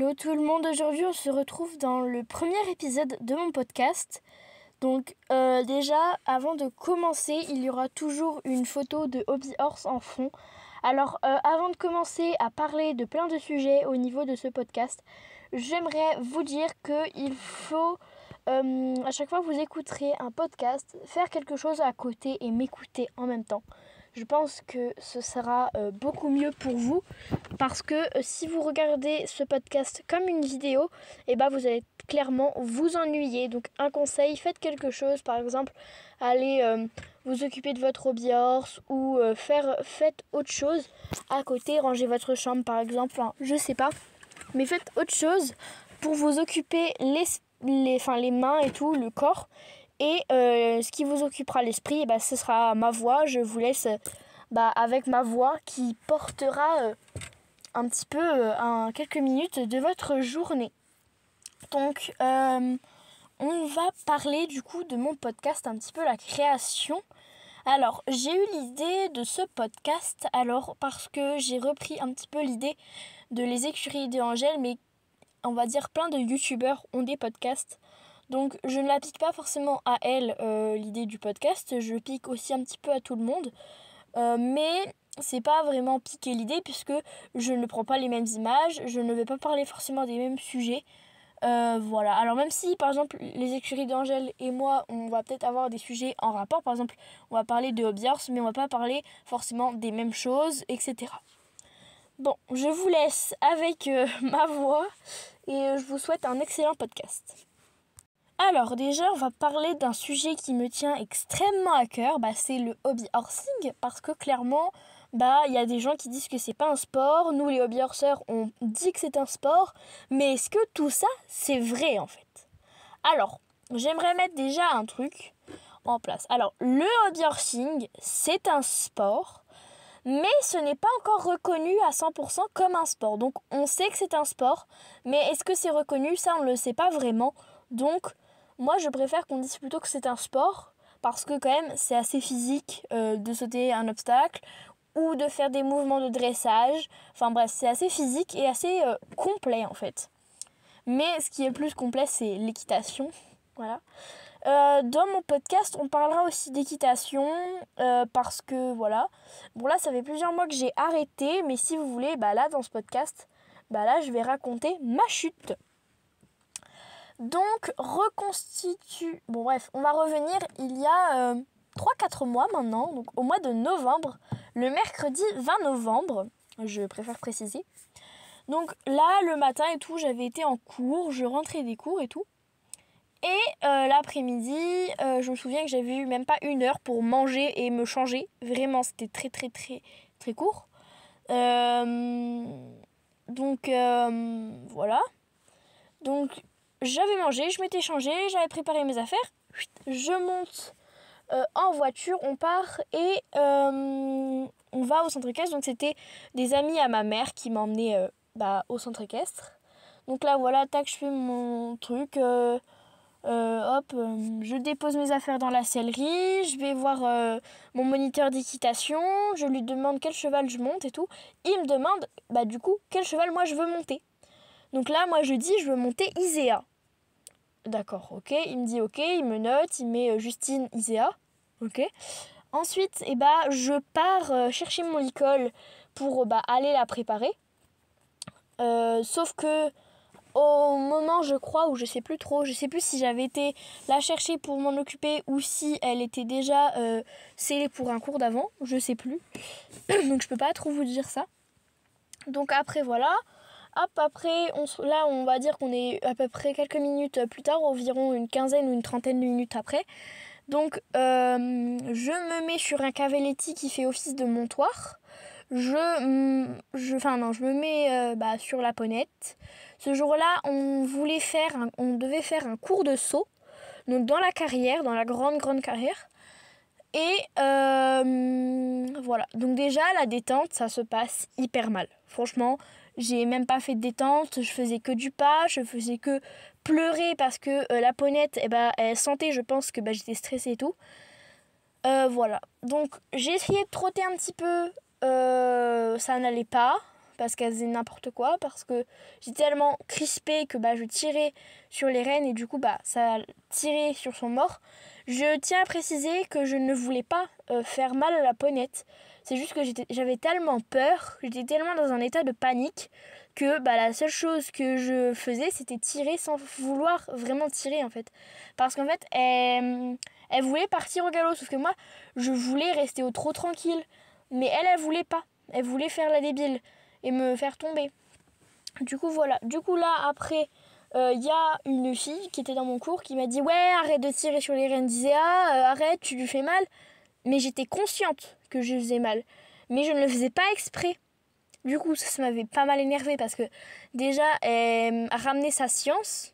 Hello tout le monde, aujourd'hui on se retrouve dans le premier épisode de mon podcast. Donc déjà avant de commencer, il y aura toujours une photo de Hobby Horse en fond. Alors avant de commencer à parler de plein de sujets au niveau de ce podcast, j'aimerais vous dire qu'il faut à chaque fois que vous écouterez un podcast, faire quelque chose à côté et m'écouter en même temps. Je pense que ce sera beaucoup mieux pour vous parce que si vous regardez ce podcast comme une vidéo, vous allez clairement vous ennuyer. Donc un conseil, faites quelque chose, par exemple, allez vous occuper de votre hobby horse ou faites autre chose à côté, rangez votre chambre par exemple, je sais pas. Mais faites autre chose pour vous occuper les mains et tout, le corps. Et ce qui vous occupera l'esprit, ce sera ma voix. Je vous laisse avec ma voix qui portera un petit peu quelques minutes de votre journée. Donc on va parler du coup de mon podcast, un petit peu la création. Alors j'ai eu l'idée de ce podcast parce que j'ai repris un petit peu l'idée de les écuries d'Angèle, mais on va dire plein de youtubeurs ont des podcasts. Donc je ne l'applique pas forcément à elle, l'idée du podcast, je pique aussi un petit peu à tout le monde. Mais c'est pas vraiment piquer l'idée puisque je ne prends pas les mêmes images, je ne vais pas parler forcément des mêmes sujets. Voilà, alors même si par exemple les écuries d'Angèle et moi on va peut-être avoir des sujets en rapport, par exemple on va parler de Hobby Horse mais on va pas parler forcément des mêmes choses, etc. Bon, je vous laisse avec ma voix et je vous souhaite un excellent podcast. Alors déjà, on va parler d'un sujet qui me tient extrêmement à cœur, c'est le hobby horsing, parce que clairement, il y a des gens qui disent que c'est pas un sport, nous les hobby horseurs, on dit que c'est un sport, mais est-ce que tout ça, c'est vrai en fait? Alors, j'aimerais mettre déjà un truc en place. Alors, le hobby horsing, c'est un sport, mais ce n'est pas encore reconnu à 100% comme un sport. Donc, on sait que c'est un sport, mais est-ce que c'est reconnu? Ça, on ne le sait pas vraiment. Donc, moi, je préfère qu'on dise plutôt que c'est un sport parce que quand même, c'est assez physique de sauter un obstacle ou de faire des mouvements de dressage. Enfin bref, c'est assez physique et assez complet en fait. Mais ce qui est le plus complet, c'est l'équitation. Voilà. Dans mon podcast, on parlera aussi d'équitation parce que voilà. Bon là, ça fait plusieurs mois que j'ai arrêté, mais si vous voulez, là dans ce podcast, là je vais raconter ma chute. Donc, Bon bref, on va revenir il y a 3-4 mois maintenant, donc au mois de novembre, le mercredi 20 novembre, je préfère préciser. Donc là, le matin et tout, j'avais été en cours, je rentrais des cours et tout. Et l'après-midi, je me souviens que j'avais eu même pas 1 heure pour manger et me changer. Vraiment, c'était très très très très court. Donc voilà. Donc j'avais mangé, je m'étais changée, j'avais préparé mes affaires. Je monte en voiture, on part et on va au centre équestre. Donc c'était des amis à ma mère qui m'emmenaient au centre équestre. Donc là voilà, tac, je fais mon truc. Je dépose mes affaires dans la sellerie. Je vais voir mon moniteur d'équitation. Je lui demande quel cheval je monte et tout. Il me demande du coup quel cheval moi je veux monter. Donc là moi je dis je veux monter Iséa. D'accord, ok, il me dit ok, il me note, il met Justine Iséa, ok. Ensuite, je pars chercher mon licol pour aller la préparer. Sauf que au moment, je crois, ou je sais plus trop, je sais plus si j'avais été la chercher pour m'en occuper ou si elle était déjà scellée pour un cours d'avant, je sais plus. Donc je peux pas trop vous dire ça. Donc après voilà. Hop, après, on va dire qu'on est à peu près quelques minutes plus tard, environ une quinzaine ou une trentaine de minutes après. Donc, je me mets sur un Cavaletti qui fait office de montoir. Je me mets sur la ponette. Ce jour-là, on devait faire un cours de saut, donc dans la carrière, dans la grande carrière. Et voilà, donc déjà la détente, ça se passe hyper mal. Franchement, j'ai même pas fait de détente, je faisais que du pas, je faisais que pleurer parce que la ponette, elle sentait, je pense que j'étais stressée et tout. Voilà, donc j'ai essayé de trotter un petit peu, ça n'allait pas. parce qu'elle faisait n'importe quoi, parce que j'étais tellement crispée que je tirais sur les rennes et du coup ça tirait sur son mort. Je tiens à préciser que je ne voulais pas faire mal à la ponette. C'est juste que j'avais tellement peur, j'étais tellement dans un état de panique que la seule chose que je faisais, c'était tirer sans vouloir vraiment tirer en fait. Parce qu'en fait, elle voulait partir au galop, sauf que moi, je voulais rester au trot tranquille. Mais elle voulait pas. Elle voulait faire la débile et me faire tomber. Du coup, voilà. Du coup, là, après, y a une fille qui était dans mon cours qui m'a dit « Ouais, arrête de tirer sur les rennes d'Iséa, arrête, tu lui fais mal. » Mais j'étais consciente que je faisais mal. Mais je ne le faisais pas exprès. Du coup, ça m'avait pas mal énervée parce que déjà, elle ramenait sa science.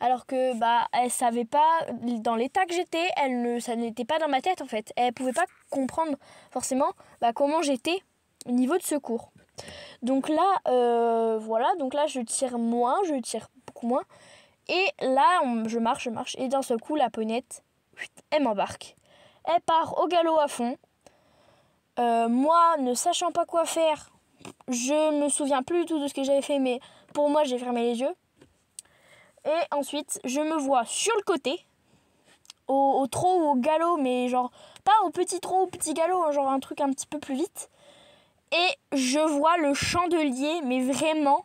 Alors que elle savait pas, dans l'état que j'étais, ça n'était pas dans ma tête en fait. Elle pouvait pas comprendre forcément comment j'étais au niveau de ce cours. Donc là, voilà, donc là je tire beaucoup moins. Et là, je marche, et d'un seul coup, la ponette, elle m'embarque. Elle part au galop à fond. Moi, ne sachant pas quoi faire, je me souviens plus du tout de ce que j'avais fait, mais pour moi, j'ai fermé les yeux. Et ensuite, je me vois sur le côté, au trot ou au galop, mais genre pas au petit trot, au petit galop, genre un truc un petit peu plus vite. Et je vois le chandelier, mais vraiment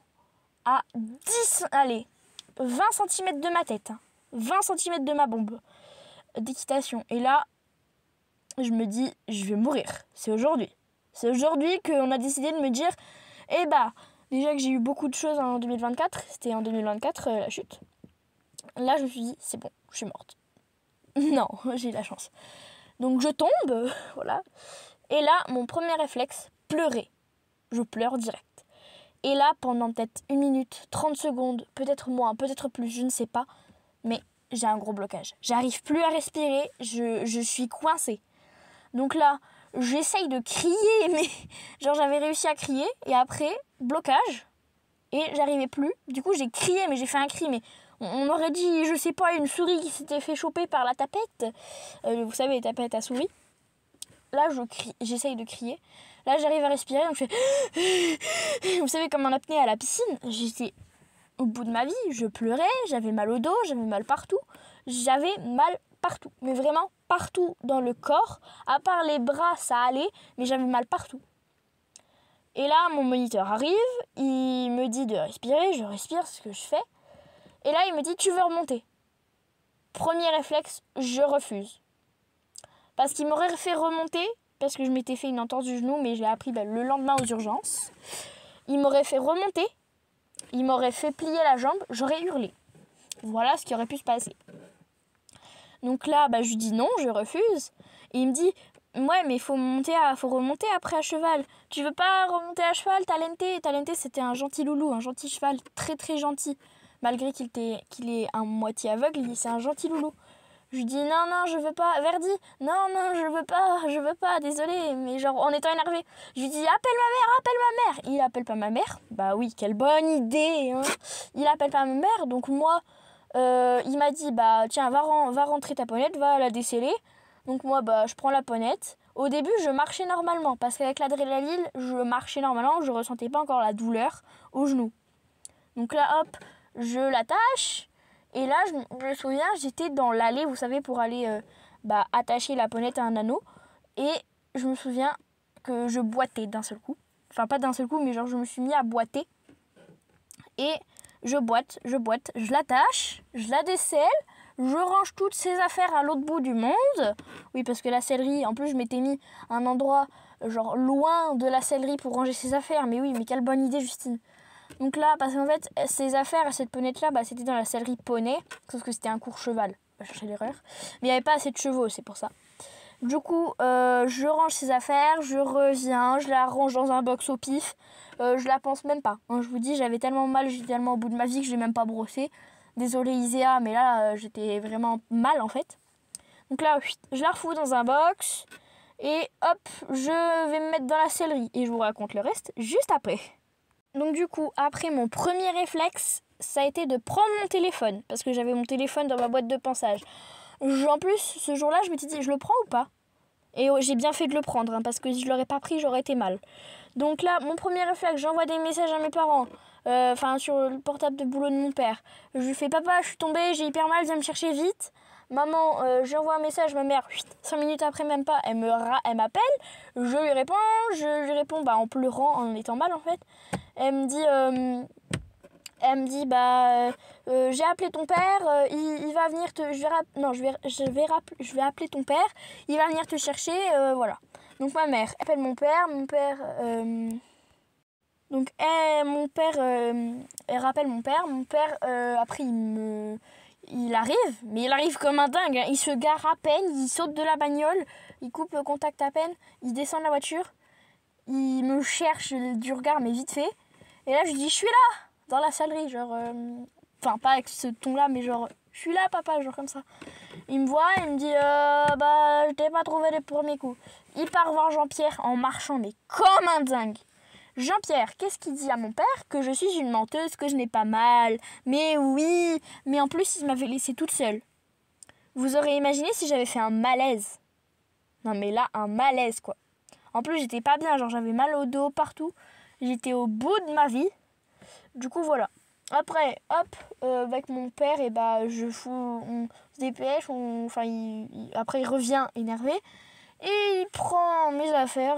à 20 cm de ma tête. 20 cm de ma bombe d'équitation. Et là, je me dis, je vais mourir. C'est aujourd'hui. C'est aujourd'hui qu'on a décidé de me dire, déjà que j'ai eu beaucoup de choses en 2024, c'était en 2024 la chute. Là, je me suis dit, c'est bon, je suis morte. Non, j'ai eu la chance. Donc je tombe, voilà. Et là, mon premier réflexe, pleurer. Je pleure direct. Et là, pendant peut-être 1 minute, 30 secondes, peut-être moins, peut-être plus, je ne sais pas. Mais j'ai un gros blocage. J'arrive plus à respirer, je suis coincée. Donc là, j'essaye de crier, mais genre j'avais réussi à crier. Et après, blocage. Et j'arrivais plus. Du coup, j'ai crié, mais j'ai fait un cri, mais on aurait dit, je sais pas, une souris qui s'était fait choper par la tapette. Vous savez, les tapettes à souris. Là, je crie, j'essaye de crier. Là, j'arrive à respirer, donc je fais... Vous savez, comme en apnée à la piscine, j'étais au bout de ma vie, je pleurais, j'avais mal au dos, j'avais mal partout. J'avais mal partout, mais vraiment partout dans le corps. À part les bras, ça allait, mais j'avais mal partout. Et là, mon moniteur arrive, il me dit de respirer, je respire, ce que je fais. Et là, il me dit, tu veux remonter? Premier réflexe, je refuse. Parce qu'il m'aurait fait remonter, parce que je m'étais fait une entorse du genou, mais je l'ai appris le lendemain aux urgences. Il m'aurait fait remonter, il m'aurait fait plier la jambe, j'aurais hurlé. Voilà ce qui aurait pu se passer. Donc là, je lui dis non, je refuse. Et il me dit, ouais, mais faut remonter après à cheval. Tu veux pas remonter à cheval, Talente, c'était un gentil loulou, un gentil cheval, très très gentil. Malgré qu'il est à moitié aveugle, c'est un gentil loulou. Je lui dis non, je veux pas. Verdi, non, je veux pas, désolé. Mais genre, en étant énervé, je lui dis appelle ma mère. Il appelle pas ma mère. Bah oui, quelle bonne idée, hein. Il appelle pas ma mère, donc moi, il m'a dit tiens, va rentrer ta ponette, va la déceler. Donc moi, je prends la ponette. Au début, je marchais normalement, parce qu'avec l'adrénaline, je marchais normalement, je ressentais pas encore la douleur au genou. Donc là, hop, je l'attache. Et là, je me souviens, j'étais dans l'allée, vous savez, pour aller attacher la ponette à un anneau. Et je me souviens que je boitais d'un seul coup. Enfin, pas d'un seul coup, mais genre, je me suis mis à boiter. Et je boite, je l'attache, je la décèle, je range toutes ses affaires à l'autre bout du monde. Oui, parce que la sellerie, en plus, je m'étais mis à un endroit, genre, loin de la sellerie pour ranger ses affaires. Mais oui, mais quelle bonne idée, Justine. Donc là, parce qu'en fait, ces affaires à cette ponette-là, c'était dans la sellerie poney, sauf que c'était un court cheval. Je cherchais l'erreur. Mais il n'y avait pas assez de chevaux, c'est pour ça. Du coup, je range ses affaires, je reviens, je la range dans un box au pif. Je la pense même pas. Je vous dis, j'avais tellement mal, j'étais tellement au bout de ma vie que je l'ai même pas brossé. Désolée Iséa, mais là, j'étais vraiment mal en fait. Donc là, je la refous dans un box. Et hop, je vais me mettre dans la sellerie. Et je vous raconte le reste juste après. Donc du coup, après, mon premier réflexe, ça a été de prendre mon téléphone. Parce que j'avais mon téléphone dans ma boîte de pansage. En plus, ce jour-là, je me suis dit, je le prends ou pas? Et j'ai bien fait de le prendre, parce que si je l'aurais pas pris, j'aurais été mal. Donc là, mon premier réflexe, j'envoie des messages à mes parents. Sur le portable de boulot de mon père. Je lui fais: papa, je suis tombée, j'ai hyper mal, viens me chercher vite. Maman, j'envoie un message, ma mère, 5 minutes après, même pas, elle m'appelle, je lui réponds en pleurant, en étant mal en fait. Elle me dit j'ai appelé ton père, il va venir te... Je vais appeler ton père, il va venir te chercher, voilà. Donc ma mère appelle mon père, elle rappelle mon père, après il arrive, mais il arrive comme un dingue, hein. Il se gare à peine, il saute de la bagnole, il coupe le contact à peine, il descend de la voiture, il me cherche du regard, mais vite fait. Et là, je dis: je suis là, dans la salerie, genre... pas avec ce ton-là, mais genre, je suis là, papa, genre comme ça. Il me voit, il me dit: je t'ai pas trouvé les premiers coups. Il part voir Jean-Pierre en marchant, mais comme un dingue. Jean-Pierre, qu'est-ce qu'il dit à mon père? Que je suis une menteuse, que je n'ai pas mal. Mais oui, mais en plus, il m'avait laissée toute seule. Vous aurez imaginé si j'avais fait un malaise. Non mais là, un malaise quoi. En plus, j'étais pas bien, genre j'avais mal au dos partout. J'étais au bout de ma vie. Du coup, voilà. Après, hop, avec mon père, on se dépêche. Après, il revient énervé. Et il prend mes affaires,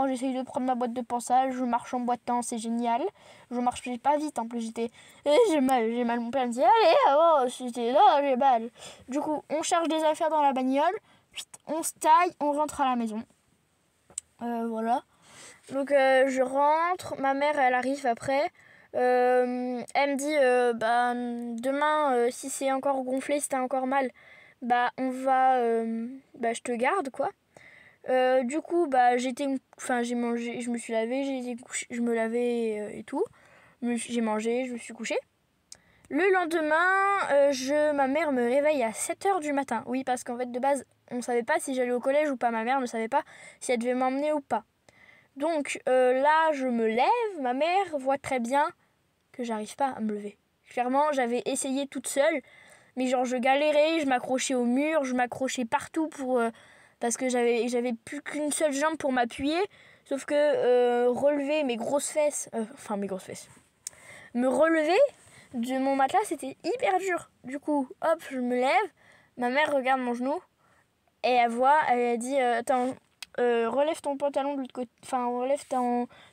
j'essaye de prendre ma boîte de pensage, je marche en boitant, c'est génial. Je marche pas vite, en plus j'ai mal. Mon père me dit: allez, c'était là, j'ai mal. Du coup, on charge des affaires dans la bagnole, on se taille, on rentre à la maison. Voilà. Donc je rentre, ma mère elle arrive après. Elle me dit: demain, si c'est encore gonflé, si t'as encore mal, on va, je te garde quoi. Du coup, j'ai mangé, je me suis lavée, j'ai été couchée, je me lavais et tout. J'ai mangé, je me suis couchée. Le lendemain, ma mère me réveille à 7h du matin. Oui, parce qu'en fait, de base, on savait pas si j'allais au collège ou pas. Ma mère ne savait pas si elle devait m'emmener ou pas. Donc là, je me lève. Ma mère voit très bien que j'arrive pas à me lever. Clairement, j'avais essayé toute seule. Mais genre, je galérais, je m'accrochais au mur, je m'accrochais partout parce que j'avais plus qu'une seule jambe pour m'appuyer. Sauf que relever mes grosses fesses... Me relever de mon matelas, c'était hyper dur. Du coup, hop, je me lève. Ma mère regarde mon genou. Et elle dit: attends, relève ton pantalon de l'autre côté. Enfin, relève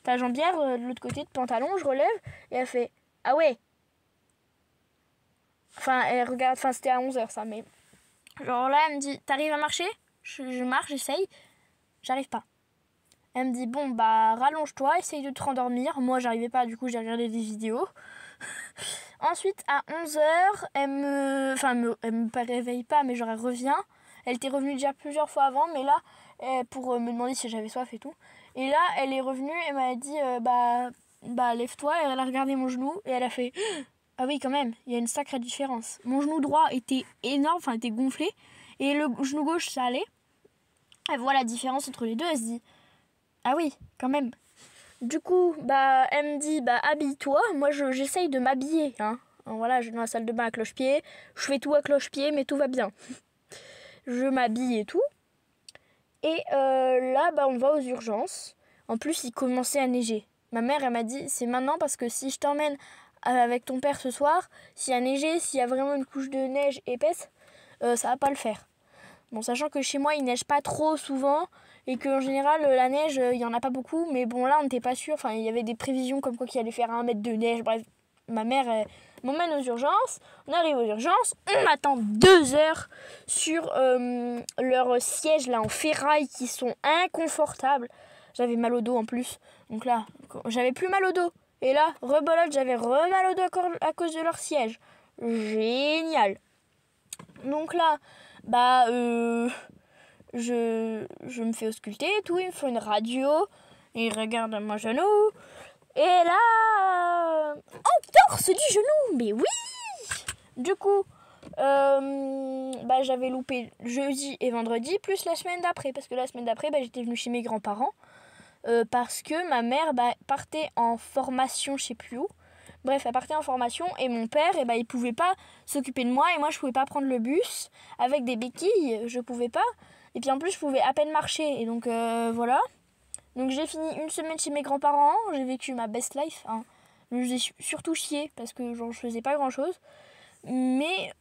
ta jambière de l'autre côté de pantalon. Je relève. Et elle fait: ah ouais. Elle regarde, c'était à 11h ça, mais... Genre là, elle me dit: t'arrives à marcher? Je marche, j'essaye. J'arrive pas. Elle me dit: bon, rallonge-toi, essaye de te rendormir. Moi, j'arrivais pas, du coup, j'ai regardé des vidéos. Ensuite, à 11h, elle me réveille pas, mais genre, elle revient. Elle était revenue déjà plusieurs fois avant, mais là, pour me demander si j'avais soif et tout. Et là, elle est revenue, elle m'a dit: lève-toi. Et elle a regardé mon genou, et elle a fait: ah oui, quand même, il y a une sacrée différence. Mon genou droit était énorme, était gonflé, et le genou gauche, ça allait. Elle voit la différence entre les deux, elle se dit: ah oui, quand même. Du coup, elle me dit: habille-toi. Moi, j'essaye de m'habiller, hein. Voilà, je vais dans la salle de bain à cloche-pied. Je fais tout à cloche-pied, mais tout va bien. Je m'habille et tout. Et là, on va aux urgences. En plus, il commençait à neiger. Ma mère, elle m'a dit: c'est maintenant, parce que si je t'emmène avec ton père ce soir, s'il y a neigé, s'il y a vraiment une couche de neige épaisse, ça va pas le faire. Bon, sachant que chez moi, il neige pas trop souvent et qu'en général, la neige, il y en a pas beaucoup. Mais bon, là, on n'était pas sûr. Il y avait des prévisions comme quoi qu'il allait faire 1 mètre de neige. Bref, ma mère m'emmène aux urgences. On arrive aux urgences. On attend 2 heures sur leurs sièges là en ferraille qui sont inconfortables. J'avais mal au dos en plus. Donc là, j'avais plus mal au dos. Et là, rebolote, j'avais mal au dos à cause de leur siège. Génial. Donc là, je me fais ausculter et tout, ils me font une radio, et ils regardent mon genou, et là, entorse du genou, mais oui. Du coup, j'avais loupé jeudi et vendredi, plus la semaine d'après, parce que la semaine d'après, j'étais venue chez mes grands-parents, parce que ma mère partait en formation, je sais plus où. Bref, elle partait en formation et mon père, il pouvait pas s'occuper de moi et moi je pouvais pas prendre le bus avec des béquilles, je pouvais pas. Et puis en plus je pouvais à peine marcher et donc voilà. Donc j'ai fini une semaine chez mes grands-parents, j'ai vécu ma best life. Hein. J'ai surtout chié parce que genre, je faisais pas grand-chose. Mais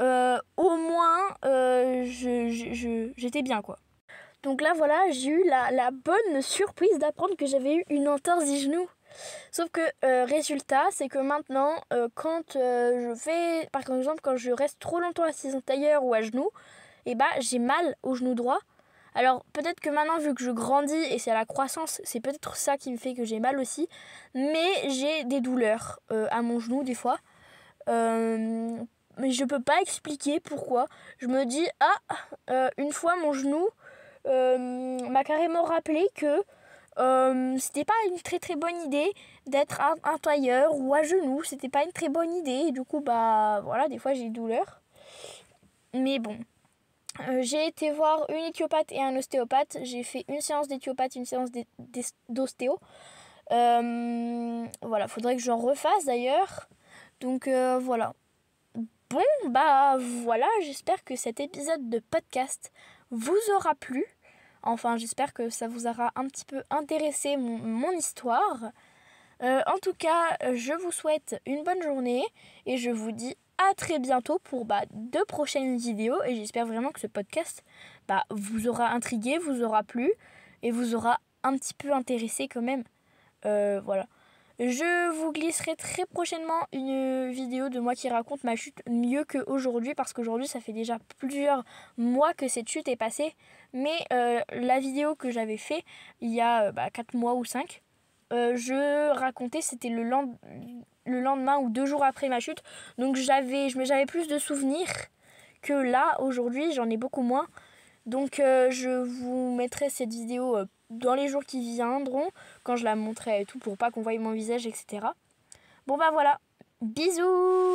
au moins, j'étais bien, quoi. Donc là, voilà, j'ai eu la bonne surprise d'apprendre que j'avais eu une entorse du genou. Sauf que résultat, c'est que maintenant, quand je fais, par exemple, quand je reste trop longtemps assise en tailleur ou à genoux, et bah j'ai mal au genou droit. Alors peut-être que maintenant, vu que je grandis et c'est à la croissance, c'est peut-être ça qui me fait que j'ai mal aussi. Mais j'ai des douleurs à mon genou des fois. Mais je peux pas expliquer pourquoi. Je me dis, une fois mon genou m'a carrément rappelé que c'était pas une très très bonne idée d'être un tailleur ou à genoux. C'était pas une très bonne idée. Et du coup, bah voilà, des fois j'ai des douleurs. Mais bon. J'ai été voir une éthiopathe et un ostéopathe. J'ai fait une séance d'éthiopathe, une séance d'ostéo. Voilà, faudrait que j'en refasse d'ailleurs. Donc voilà. Bon, bah voilà, j'espère que cet épisode de podcast vous aura plu. Enfin, j'espère que ça vous aura un petit peu intéressé mon histoire. En tout cas, je vous souhaite une bonne journée et je vous dis à très bientôt pour de prochaines vidéos. Et j'espère vraiment que ce podcast vous aura intrigué, vous aura plu et vous aura un petit peu intéressé quand même. Voilà. Je vous glisserai très prochainement une vidéo de moi qui raconte ma chute mieux qu'aujourd'hui parce qu'aujourd'hui ça fait déjà plusieurs mois que cette chute est passée. Mais la vidéo que j'avais fait il y a 4 mois ou 5, je racontais, c'était le lendemain ou 2 jours après ma chute. Donc j'avais plus de souvenirs que là, aujourd'hui, j'en ai beaucoup moins. Donc je vous mettrai cette vidéo dans les jours qui viendront, quand je la montrerai et tout, pour pas qu'on voie mon visage, etc. Bon bah voilà, bisous.